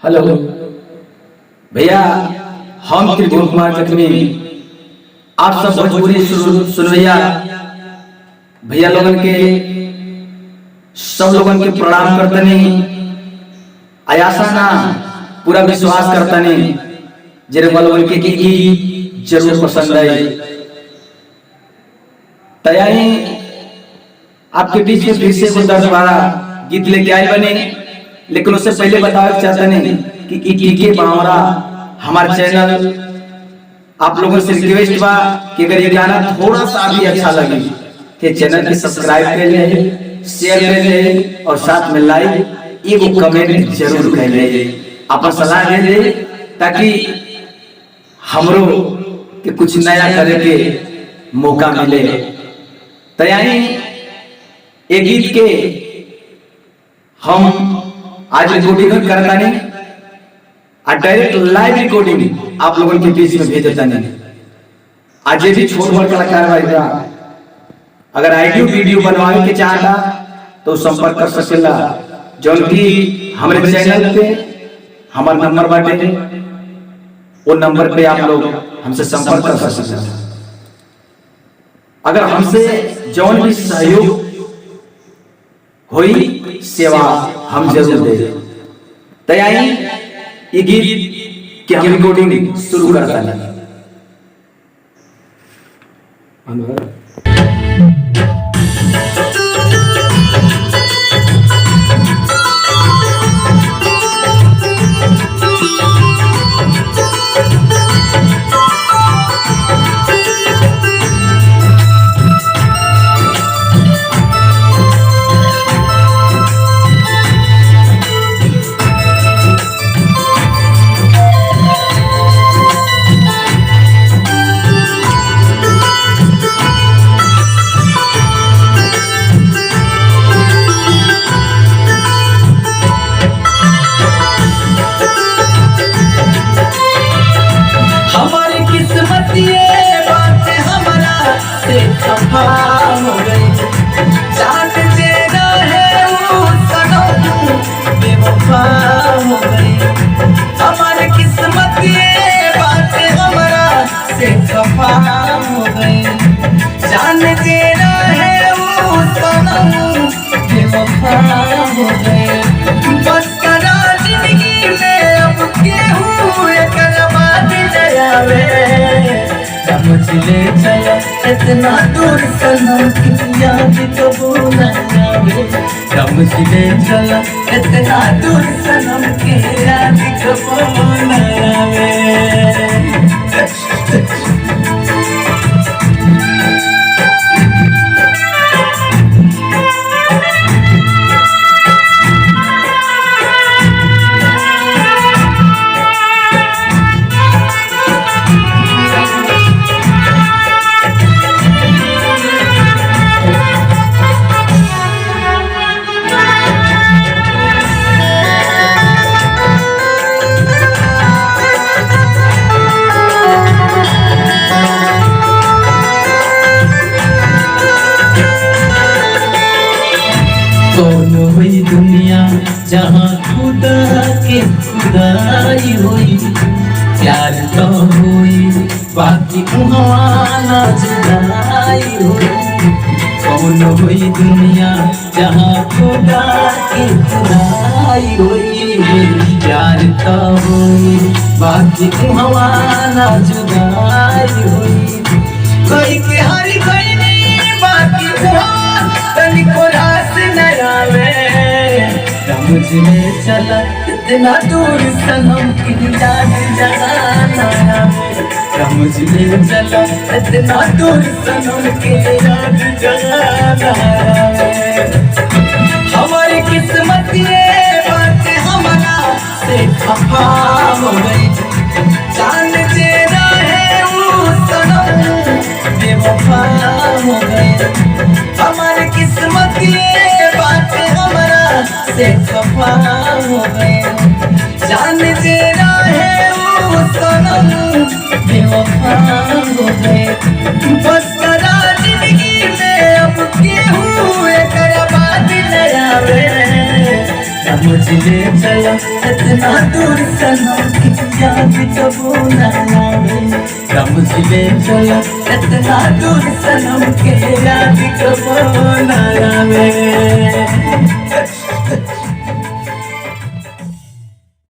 Hello भैया, हम त्रिभुवन कुमार जखमी आप सब भोजपुरी सुनवैया भैया लोगन के सब लोगन के प्रणाम करतनी। आयासा ना पूरा विश्वास करतनी जेरे लोगन के गीत जरूर पसंद है। तैयारी आपके बीच में फिर से वो 10-12 गीत लेके आए बने, लेकिन उससे पहले बताना चाहते हैं कि टीके बावरा हमारे चैनल आप लोगों से रिक्वेस्ट बा कि अगर ये गाना थोड़ा सा भी अच्छा लगे तो चैनल को सब्सक्राइब कर ले, शेयर कर ले और साथ में लाइक एक कमेंट जरूर कर ले, अपन सलाह दे दे ताकि हमरो के कुछ नया करे के मौका मिले। तैयारी एक गीत के हम आज रिकॉर्डिंग करता नहीं और डायरेक्ट लाइव रिकॉर्डिंग आप लोगों के बीच में भेजता नहीं। आज भी छोट बड़ कलाकार भाई अगर आइडियो वीडियो बनवाने के चाहता तो संपर्क कर सकेला, जो कि हमारे चैनल पे हमारा नंबर बाटे, वो नंबर पे आप लोग हमसे संपर्क कर सकते हैं। अगर हमसे जौन भी सहयोग होई सेवा हम जरूर दे। तैयारी ये गीत की हम रिकॉर्डिंग शुरू करता है। हमारी किस्मत ये बात हमारा से खफा हो गई, जान तेरा है वो सनम बेवफा हो गए। बस करा जिंदगी में अब केहू एकर बात न आवे, समझ ले चला इतना दूर सनम की याद कबू न आवे, समझ ले चला इतना दूर सनम की याद कबू न आवे। कौन हुई दुनिया जहाँ खुदा के खुदाई हुई, प्यार तो हुई बाकी कुहाना जुदाई हुई। कौन हुई दुनिया जहाँ खुदा के खुदाई हुई, प्यार तो हुई बाकी कुहाना जुदाई हुई। कोई के हरी कोई नहीं बाकी तनिको रास न आवे, समझ में चला इतना दूर सनम की याद जगाना आवे, समझ में चला इतना दूर सनम की याद जगाना आवे। हमारी किस्मत ये बात हमारा से खफा हो गई, जान तेरा है वो सनम बेवफा हो गए। हमारी किस्मत ये बात हमारा से खफा हो गए, जान तेरा है वो सनम बेवफा हो गए। बस करा जिंदगी में अब केहू एकर बात न आवे, समझ ले चला इतना दूर सनम की याद कबो न आवे समझले चला इतना दूर सनम के याद कबो न आवे